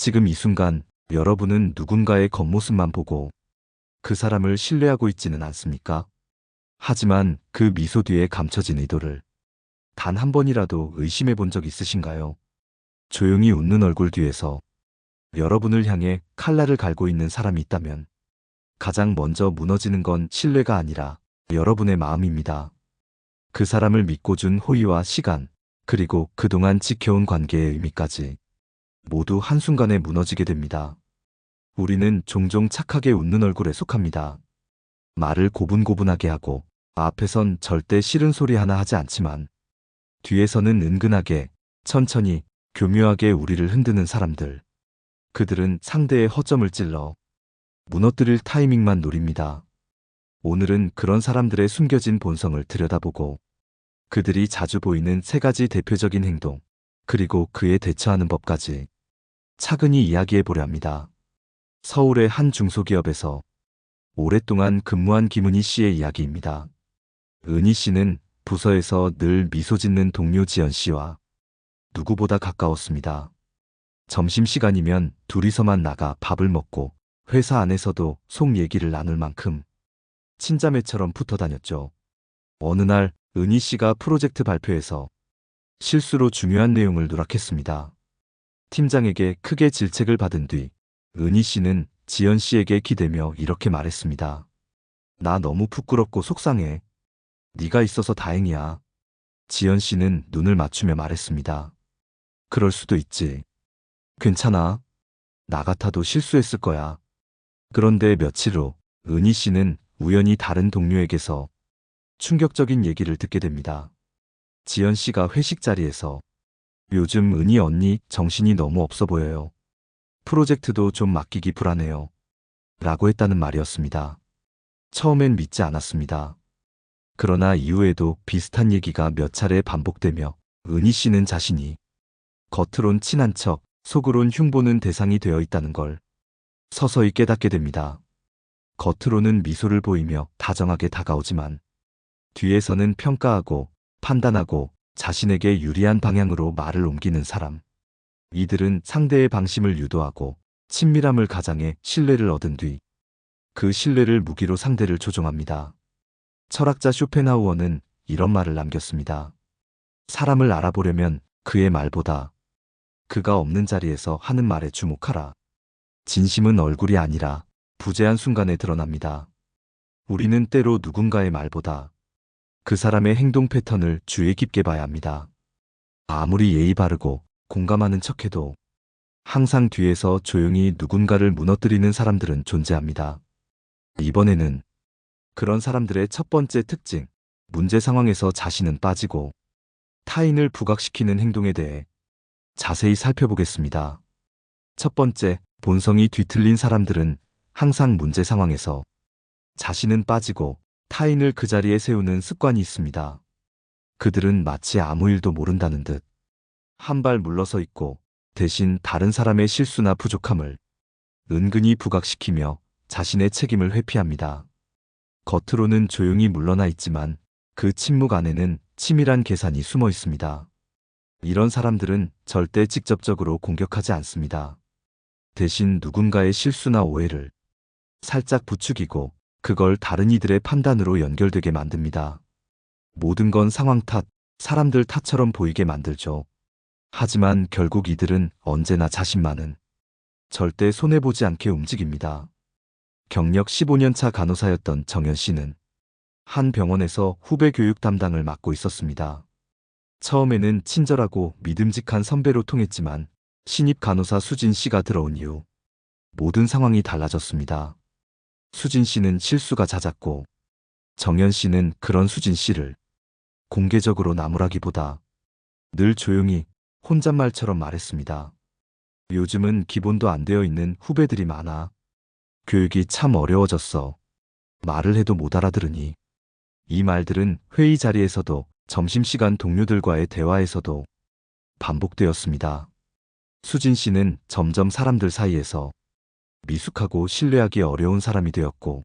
지금 이 순간 여러분은 누군가의 겉모습만 보고 그 사람을 신뢰하고 있지는 않습니까? 하지만 그 미소 뒤에 감춰진 의도를 단 한 번이라도 의심해 본 적 있으신가요? 조용히 웃는 얼굴 뒤에서 여러분을 향해 칼날을 갈고 있는 사람이 있다면 가장 먼저 무너지는 건 신뢰가 아니라 여러분의 마음입니다. 그 사람을 믿고 준 호의와 시간, 그리고 그동안 지켜온 관계의 의미까지 모두 한순간에 무너지게 됩니다. 우리는 종종 착하게 웃는 얼굴에 속합니다. 말을 고분고분하게 하고 앞에선 절대 싫은 소리 하나 하지 않지만 뒤에서는 은근하게 천천히 교묘하게 우리를 흔드는 사람들. 그들은 상대의 허점을 찔러 무너뜨릴 타이밍만 노립니다. 오늘은 그런 사람들의 숨겨진 본성을 들여다보고 그들이 자주 보이는 세 가지 대표적인 행동, 그리고 그에 대처하는 법까지 차근히 이야기해 보려 합니다. 서울의 한 중소기업에서 오랫동안 근무한 김은희 씨의 이야기입니다. 은희 씨는 부서에서 늘 미소 짓는 동료 지연 씨와 누구보다 가까웠습니다. 점심시간이면 둘이서만 나가 밥을 먹고 회사 안에서도 속 얘기를 나눌 만큼 친자매처럼 붙어 다녔죠. 어느 날 은희 씨가 프로젝트 발표에서 실수로 중요한 내용을 누락했습니다. 팀장에게 크게 질책을 받은 뒤 은희 씨는 지연 씨에게 기대며 이렇게 말했습니다. 나 너무 부끄럽고 속상해. 네가 있어서 다행이야. 지연 씨는 눈을 맞추며 말했습니다. 그럴 수도 있지. 괜찮아. 나 같아도 실수했을 거야. 그런데 며칠 후 은희 씨는 우연히 다른 동료에게서 충격적인 얘기를 듣게 됩니다. 지연 씨가 회식 자리에서 요즘 은희 언니 정신이 너무 없어 보여요. 프로젝트도 좀 맡기기 불안해요. 라고 했다는 말이었습니다. 처음엔 믿지 않았습니다. 그러나 이후에도 비슷한 얘기가 몇 차례 반복되며 은희 씨는 자신이 겉으론 친한 척, 속으론 흉보는 대상이 되어 있다는 걸 서서히 깨닫게 됩니다. 겉으로는 미소를 보이며 다정하게 다가오지만 뒤에서는 평가하고 판단하고 자신에게 유리한 방향으로 말을 옮기는 사람. 이들은 상대의 방심을 유도하고 친밀함을 가장해 신뢰를 얻은 뒤 그 신뢰를 무기로 상대를 조종합니다. 철학자 쇼펜하우어는 이런 말을 남겼습니다. 사람을 알아보려면 그의 말보다 그가 없는 자리에서 하는 말에 주목하라. 진심은 얼굴이 아니라 부재한 순간에 드러납니다. 우리는 때로 누군가의 말보다 그 사람의 행동 패턴을 주의 깊게 봐야 합니다. 아무리 예의 바르고 공감하는 척해도 항상 뒤에서 조용히 누군가를 무너뜨리는 사람들은 존재합니다. 이번에는 그런 사람들의 첫 번째 특징, 문제 상황에서 자신은 빠지고 타인을 부각시키는 행동에 대해 자세히 살펴보겠습니다. 첫 번째, 본성이 뒤틀린 사람들은 항상 문제 상황에서 자신은 빠지고 타인을 그 자리에 세우는 습관이 있습니다. 그들은 마치 아무 일도 모른다는 듯 한 발 물러서 있고 대신 다른 사람의 실수나 부족함을 은근히 부각시키며 자신의 책임을 회피합니다. 겉으로는 조용히 물러나 있지만 그 침묵 안에는 치밀한 계산이 숨어 있습니다. 이런 사람들은 절대 직접적으로 공격하지 않습니다. 대신 누군가의 실수나 오해를 살짝 부추기고 그걸 다른 이들의 판단으로 연결되게 만듭니다. 모든 건 상황 탓, 사람들 탓처럼 보이게 만들죠. 하지만 결국 이들은 언제나 자신만은 절대 손해보지 않게 움직입니다. 경력 15년 차 간호사였던 정연 씨는 한 병원에서 후배 교육 담당을 맡고 있었습니다. 처음에는 친절하고 믿음직한 선배로 통했지만 신입 간호사 수진 씨가 들어온 이후 모든 상황이 달라졌습니다. 수진 씨는 실수가 잦았고 정연 씨는 그런 수진 씨를 공개적으로 나무라기보다 늘 조용히 혼잣말처럼 말했습니다. 요즘은 기본도 안 되어 있는 후배들이 많아. 교육이 참 어려워졌어. 말을 해도 못 알아들으니. 이 말들은 회의 자리에서도 점심시간 동료들과의 대화에서도 반복되었습니다. 수진 씨는 점점 사람들 사이에서 미숙하고 신뢰하기 어려운 사람이 되었고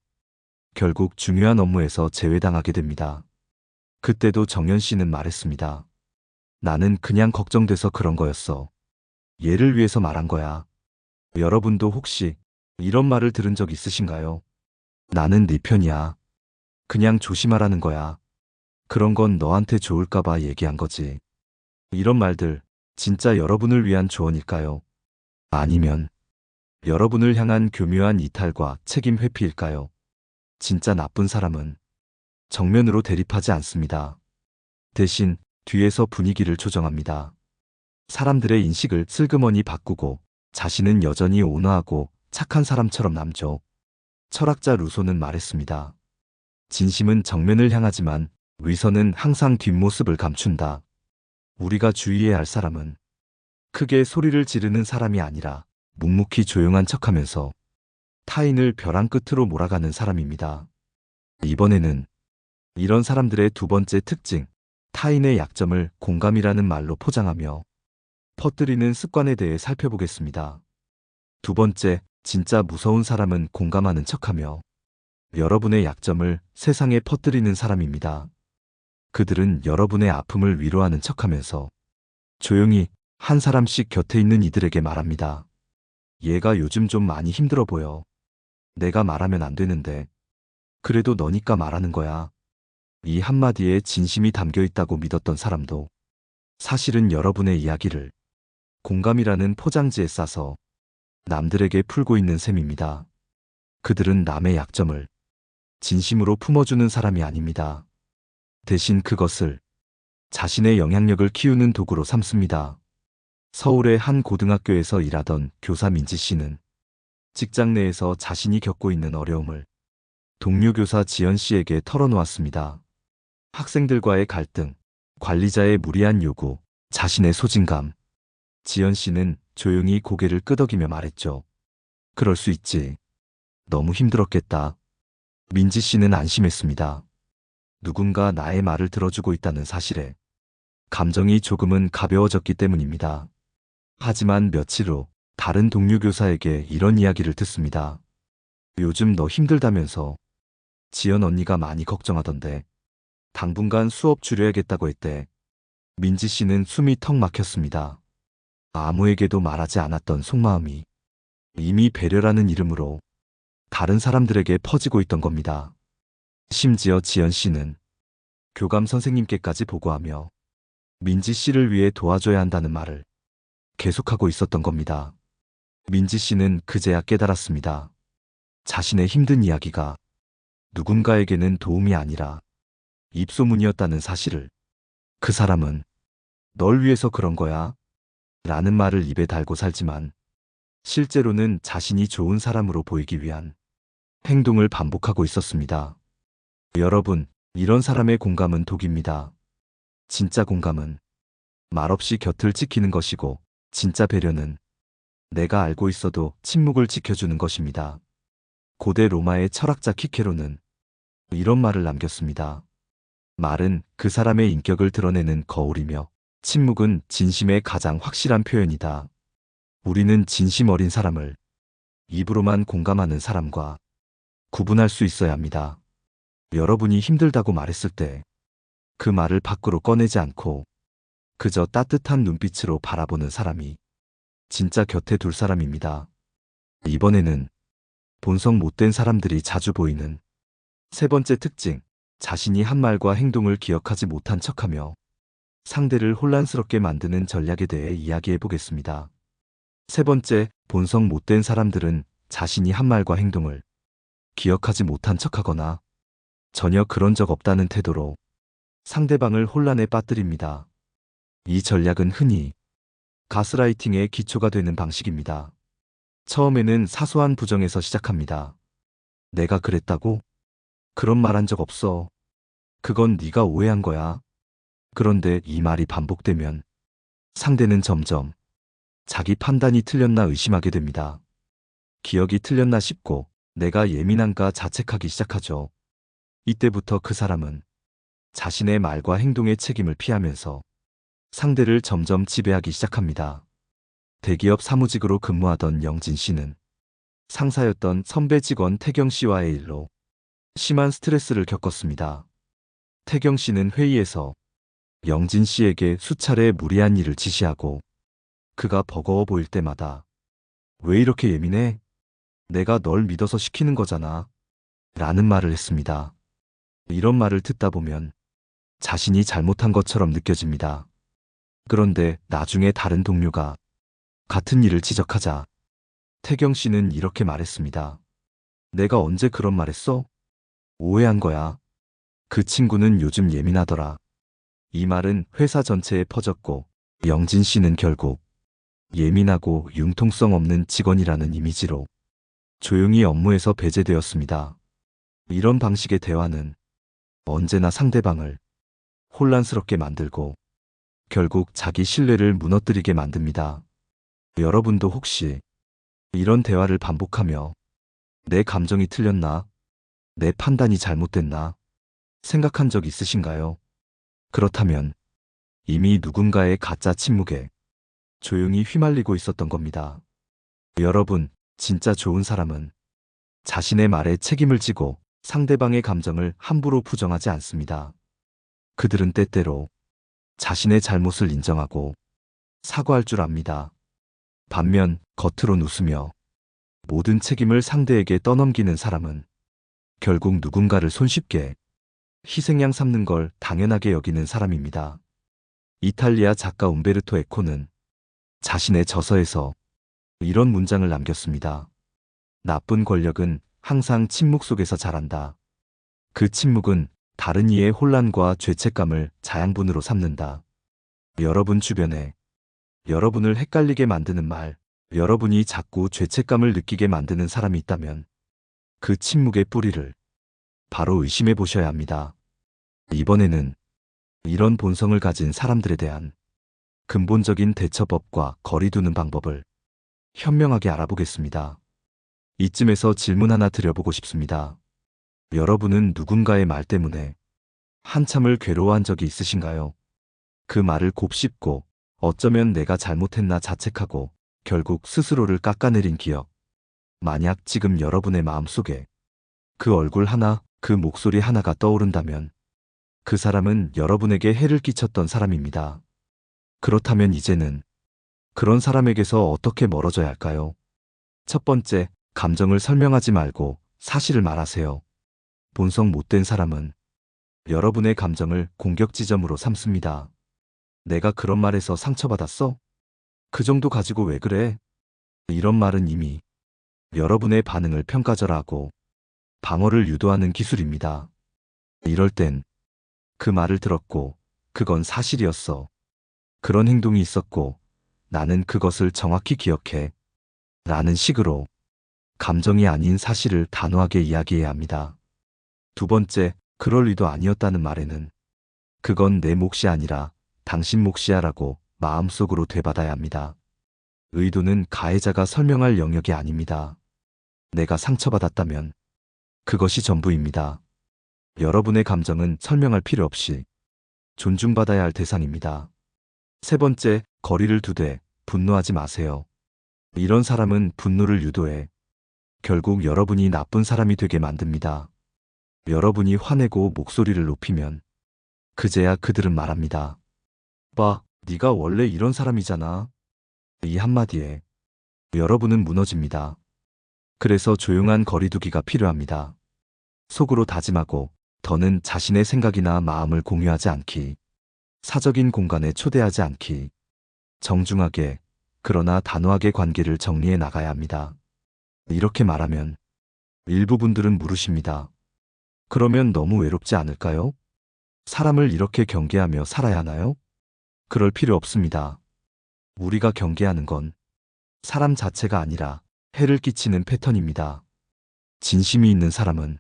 결국 중요한 업무에서 제외당하게 됩니다. 그때도 정연 씨는 말했습니다. 나는 그냥 걱정돼서 그런 거였어. 얘를 위해서 말한 거야. 여러분도 혹시 이런 말을 들은 적 있으신가요? 나는 네 편이야. 그냥 조심하라는 거야. 그런 건 너한테 좋을까봐 얘기한 거지. 이런 말들 진짜 여러분을 위한 조언일까요? 아니면 여러분을 향한 교묘한 이탈과 책임 회피일까요? 진짜 나쁜 사람은 정면으로 대립하지 않습니다. 대신 뒤에서 분위기를 조정합니다. 사람들의 인식을 슬그머니 바꾸고 자신은 여전히 온화하고 착한 사람처럼 남죠. 철학자 루소는 말했습니다. 진심은 정면을 향하지만 위선은 항상 뒷모습을 감춘다. 우리가 주의해야 할 사람은 크게 소리를 지르는 사람이 아니라 묵묵히 조용한 척하면서 타인을 벼랑 끝으로 몰아가는 사람입니다. 이번에는 이런 사람들의 두 번째 특징, 타인의 약점을 공감이라는 말로 포장하며 퍼뜨리는 습관에 대해 살펴보겠습니다. 두 번째, 진짜 무서운 사람은 공감하는 척하며 여러분의 약점을 세상에 퍼뜨리는 사람입니다. 그들은 여러분의 아픔을 위로하는 척하면서 조용히 한 사람씩 곁에 있는 이들에게 말합니다. 얘가 요즘 좀 많이 힘들어 보여. 내가 말하면 안 되는데. 그래도 너니까 말하는 거야. 이 한마디에 진심이 담겨 있다고 믿었던 사람도 사실은 여러분의 이야기를 공감이라는 포장지에 싸서 남들에게 풀고 있는 셈입니다. 그들은 남의 약점을 진심으로 품어주는 사람이 아닙니다. 대신 그것을 자신의 영향력을 키우는 도구로 삼습니다. 서울의 한 고등학교에서 일하던 교사 민지 씨는 직장 내에서 자신이 겪고 있는 어려움을 동료 교사 지연 씨에게 털어놓았습니다. 학생들과의 갈등, 관리자의 무리한 요구, 자신의 소진감. 지연 씨는 조용히 고개를 끄덕이며 말했죠. 그럴 수 있지. 너무 힘들었겠다. 민지 씨는 안심했습니다. 누군가 나의 말을 들어주고 있다는 사실에 감정이 조금은 가벼워졌기 때문입니다. 하지만 며칠 후 다른 동료 교사에게 이런 이야기를 듣습니다. 요즘 너 힘들다면서 지연 언니가 많이 걱정하던데 당분간 수업 줄여야겠다고 했대. 민지 씨는 숨이 턱 막혔습니다. 아무에게도 말하지 않았던 속마음이 이미 배려라는 이름으로 다른 사람들에게 퍼지고 있던 겁니다. 심지어 지연 씨는 교감 선생님께까지 보고하며 민지 씨를 위해 도와줘야 한다는 말을 계속하고 있었던 겁니다. 민지 씨는 그제야 깨달았습니다. 자신의 힘든 이야기가 누군가에게는 도움이 아니라 입소문이었다는 사실을. 그 사람은 널 위해서 그런 거야 라는 말을 입에 달고 살지만 실제로는 자신이 좋은 사람으로 보이기 위한 행동을 반복하고 있었습니다. 여러분, 이런 사람의 공감은 독입니다. 진짜 공감은 말없이 곁을 지키는 것이고 진짜 배려는 내가 알고 있어도 침묵을 지켜주는 것입니다. 고대 로마의 철학자 키케로는 이런 말을 남겼습니다. 말은 그 사람의 인격을 드러내는 거울이며 침묵은 진심의 가장 확실한 표현이다. 우리는 진심 어린 사람을 입으로만 공감하는 사람과 구분할 수 있어야 합니다. 여러분이 힘들다고 말했을 때 그 말을 밖으로 꺼내지 않고 그저 따뜻한 눈빛으로 바라보는 사람이 진짜 곁에 둘 사람입니다. 이번에는 본성 못된 사람들이 자주 보이는 세 번째 특징, 자신이 한 말과 행동을 기억하지 못한 척하며 상대를 혼란스럽게 만드는 전략에 대해 이야기해 보겠습니다. 세 번째, 본성 못된 사람들은 자신이 한 말과 행동을 기억하지 못한 척하거나 전혀 그런 적 없다는 태도로 상대방을 혼란에 빠뜨립니다. 이 전략은 흔히 가스라이팅의 기초가 되는 방식입니다. 처음에는 사소한 부정에서 시작합니다. 내가 그랬다고? 그런 말 한 적 없어. 그건 네가 오해한 거야. 그런데 이 말이 반복되면 상대는 점점 자기 판단이 틀렸나 의심하게 됩니다. 기억이 틀렸나 싶고 내가 예민한가 자책하기 시작하죠. 이때부터 그 사람은 자신의 말과 행동의 책임을 피하면서 상대를 점점 지배하기 시작합니다. 대기업 사무직으로 근무하던 영진 씨는 상사였던 선배 직원 태경 씨와의 일로 심한 스트레스를 겪었습니다. 태경 씨는 회의에서 영진 씨에게 수차례 무리한 일을 지시하고 그가 버거워 보일 때마다 왜 이렇게 예민해? 내가 널 믿어서 시키는 거잖아. 라는 말을 했습니다. 이런 말을 듣다 보면 자신이 잘못한 것처럼 느껴집니다. 그런데 나중에 다른 동료가 같은 일을 지적하자 태경 씨는 이렇게 말했습니다. 내가 언제 그런 말 했어? 오해한 거야. 그 친구는 요즘 예민하더라. 이 말은 회사 전체에 퍼졌고 영진 씨는 결국 예민하고 융통성 없는 직원이라는 이미지로 조용히 업무에서 배제되었습니다. 이런 방식의 대화는 언제나 상대방을 혼란스럽게 만들고 결국 자기 신뢰를 무너뜨리게 만듭니다. 여러분도 혹시 이런 대화를 반복하며 내 감정이 틀렸나? 내 판단이 잘못됐나? 생각한 적 있으신가요? 그렇다면 이미 누군가의 가짜 침묵에 조용히 휘말리고 있었던 겁니다. 여러분, 진짜 좋은 사람은 자신의 말에 책임을 지고 상대방의 감정을 함부로 부정하지 않습니다. 그들은 때때로 자신의 잘못을 인정하고 사과할 줄 압니다. 반면 겉으론 웃으며 모든 책임을 상대에게 떠넘기는 사람은 결국 누군가를 손쉽게 희생양 삼는 걸 당연하게 여기는 사람입니다. 이탈리아 작가 움베르토 에코는 자신의 저서에서 이런 문장을 남겼습니다. 나쁜 권력은 항상 침묵 속에서 자란다. 그 침묵은 다른 이의 혼란과 죄책감을 자양분으로 삼는다. 여러분 주변에 여러분을 헷갈리게 만드는 말, 여러분이 자꾸 죄책감을 느끼게 만드는 사람이 있다면 그 침묵의 뿌리를 바로 의심해 보셔야 합니다. 이번에는 이런 본성을 가진 사람들에 대한 근본적인 대처법과 거리 두는 방법을 현명하게 알아보겠습니다. 이쯤에서 질문 하나 드려보고 싶습니다. 여러분은 누군가의 말 때문에 한참을 괴로워한 적이 있으신가요? 그 말을 곱씹고 어쩌면 내가 잘못했나 자책하고 결국 스스로를 깎아내린 기억. 만약 지금 여러분의 마음속에 그 얼굴 하나, 그 목소리 하나가 떠오른다면 그 사람은 여러분에게 해를 끼쳤던 사람입니다. 그렇다면 이제는 그런 사람에게서 어떻게 멀어져야 할까요? 첫 번째, 감정을 설명하지 말고 사실을 말하세요. 본성 못된 사람은 여러분의 감정을 공격 지점으로 삼습니다. 내가 그런 말에서 상처받았어? 그 정도 가지고 왜 그래? 이런 말은 이미 여러분의 반응을 평가절하하고 방어를 유도하는 기술입니다. 이럴 땐 그 말을 들었고 그건 사실이었어. 그런 행동이 있었고 나는 그것을 정확히 기억해. 라는 식으로 감정이 아닌 사실을 단호하게 이야기해야 합니다. 두 번째, 그럴 의도 아니었다는 말에는 그건 내 몫이 아니라 당신 몫이야 라고 마음속으로 되받아야 합니다. 의도는 가해자가 설명할 영역이 아닙니다. 내가 상처받았다면 그것이 전부입니다. 여러분의 감정은 설명할 필요 없이 존중받아야 할 대상입니다. 세 번째, 거리를 두되 분노하지 마세요. 이런 사람은 분노를 유도해 결국 여러분이 나쁜 사람이 되게 만듭니다. 여러분이 화내고 목소리를 높이면 그제야 그들은 말합니다. 봐, 네가 원래 이런 사람이잖아. 이 한마디에 여러분은 무너집니다. 그래서 조용한 거리두기가 필요합니다. 속으로 다짐하고 더는 자신의 생각이나 마음을 공유하지 않기, 사적인 공간에 초대하지 않기, 정중하게 그러나 단호하게 관계를 정리해 나가야 합니다. 이렇게 말하면 일부 분들은 물으십니다. 그러면 너무 외롭지 않을까요? 사람을 이렇게 경계하며 살아야 하나요? 그럴 필요 없습니다. 우리가 경계하는 건 사람 자체가 아니라 해를 끼치는 패턴입니다. 진심이 있는 사람은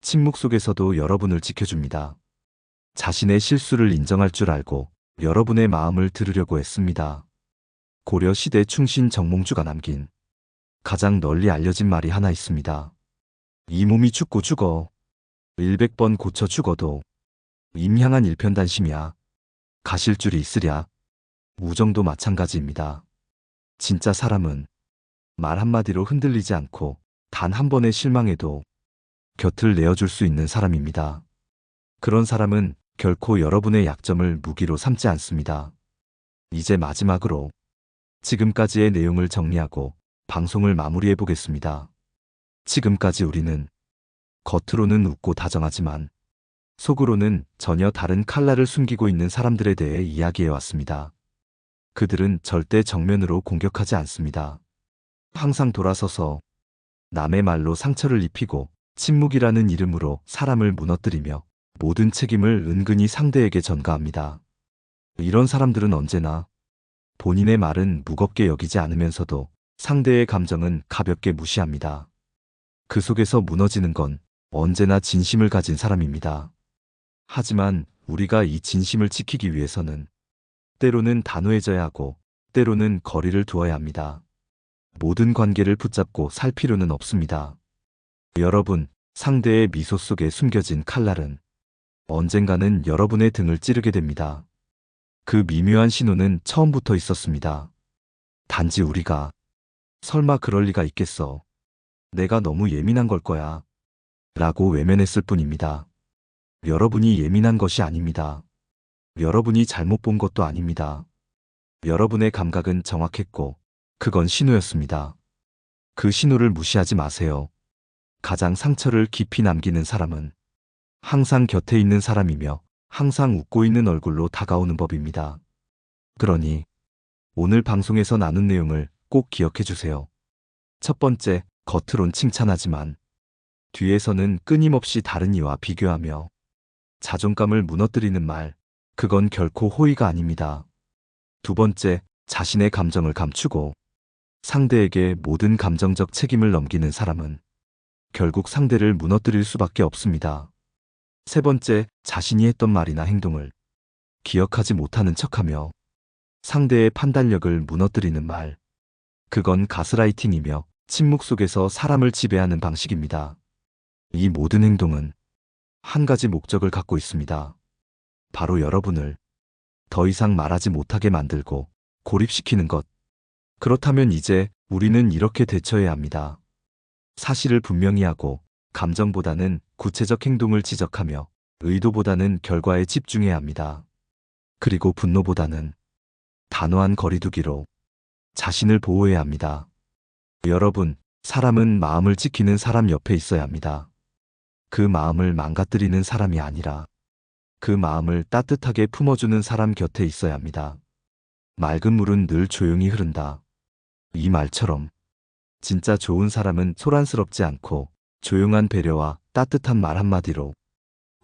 침묵 속에서도 여러분을 지켜줍니다. 자신의 실수를 인정할 줄 알고 여러분의 마음을 들으려고 했습니다. 고려 시대 충신 정몽주가 남긴 가장 널리 알려진 말이 하나 있습니다. 이 몸이 죽고 죽어 100번 고쳐 죽어도 임향한 일편단심이야. 가실 줄이 있으랴. 우정도 마찬가지입니다. 진짜 사람은 말 한마디로 흔들리지 않고 단 한 번의 실망에도 곁을 내어줄 수 있는 사람입니다. 그런 사람은 결코 여러분의 약점을 무기로 삼지 않습니다. 이제 마지막으로 지금까지의 내용을 정리하고 방송을 마무리해 보겠습니다. 지금까지 우리는 겉으로는 웃고 다정하지만 속으로는 전혀 다른 칼날을 숨기고 있는 사람들에 대해 이야기해 왔습니다. 그들은 절대 정면으로 공격하지 않습니다. 항상 돌아서서 남의 말로 상처를 입히고 침묵이라는 이름으로 사람을 무너뜨리며 모든 책임을 은근히 상대에게 전가합니다. 이런 사람들은 언제나 본인의 말은 무겁게 여기지 않으면서도 상대의 감정은 가볍게 무시합니다. 그 속에서 무너지는 건 언제나 진심을 가진 사람입니다. 하지만 우리가 이 진심을 지키기 위해서는 때로는 단호해져야 하고 때로는 거리를 두어야 합니다. 모든 관계를 붙잡고 살 필요는 없습니다. 여러분, 상대의 미소 속에 숨겨진 칼날은 언젠가는 여러분의 등을 찌르게 됩니다. 그 미묘한 신호는 처음부터 있었습니다. 단지 우리가 설마 그럴 리가 있겠어. 내가 너무 예민한 걸 거야. 라고 외면했을 뿐입니다. 여러분이 예민한 것이 아닙니다. 여러분이 잘못 본 것도 아닙니다. 여러분의 감각은 정확했고 그건 신호였습니다. 그 신호를 무시하지 마세요. 가장 상처를 깊이 남기는 사람은 항상 곁에 있는 사람이며 항상 웃고 있는 얼굴로 다가오는 법입니다. 그러니 오늘 방송에서 나눈 내용을 꼭 기억해 주세요. 첫 번째, 겉으론 칭찬하지만 뒤에서는 끊임없이 다른 이와 비교하며 자존감을 무너뜨리는 말, 그건 결코 호의가 아닙니다. 두 번째, 자신의 감정을 감추고 상대에게 모든 감정적 책임을 넘기는 사람은 결국 상대를 무너뜨릴 수밖에 없습니다. 세 번째, 자신이 했던 말이나 행동을 기억하지 못하는 척하며 상대의 판단력을 무너뜨리는 말, 그건 가스라이팅이며 침묵 속에서 사람을 지배하는 방식입니다. 이 모든 행동은 한 가지 목적을 갖고 있습니다. 바로 여러분을 더 이상 말하지 못하게 만들고 고립시키는 것. 그렇다면 이제 우리는 이렇게 대처해야 합니다. 사실을 분명히 하고 감정보다는 구체적 행동을 지적하며 의도보다는 결과에 집중해야 합니다. 그리고 분노보다는 단호한 거리두기로 자신을 보호해야 합니다. 여러분, 사람은 마음을 지키는 사람 옆에 있어야 합니다. 그 마음을 망가뜨리는 사람이 아니라 그 마음을 따뜻하게 품어주는 사람 곁에 있어야 합니다. 맑은 물은 늘 조용히 흐른다. 이 말처럼 진짜 좋은 사람은 소란스럽지 않고 조용한 배려와 따뜻한 말 한마디로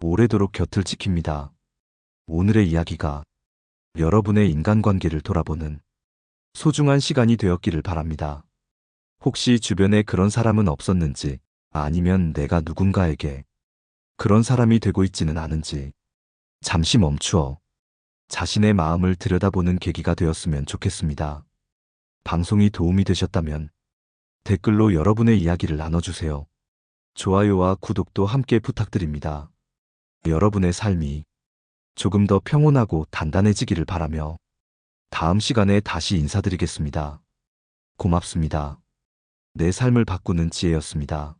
오래도록 곁을 지킵니다. 오늘의 이야기가 여러분의 인간관계를 돌아보는 소중한 시간이 되었기를 바랍니다. 혹시 주변에 그런 사람은 없었는지, 아니면 내가 누군가에게 그런 사람이 되고 있지는 않은지 잠시 멈추어 자신의 마음을 들여다보는 계기가 되었으면 좋겠습니다. 방송이 도움이 되셨다면 댓글로 여러분의 이야기를 나눠주세요. 좋아요와 구독도 함께 부탁드립니다. 여러분의 삶이 조금 더 평온하고 단단해지기를 바라며 다음 시간에 다시 인사드리겠습니다. 고맙습니다. 내 삶을 바꾸는 지혜였습니다.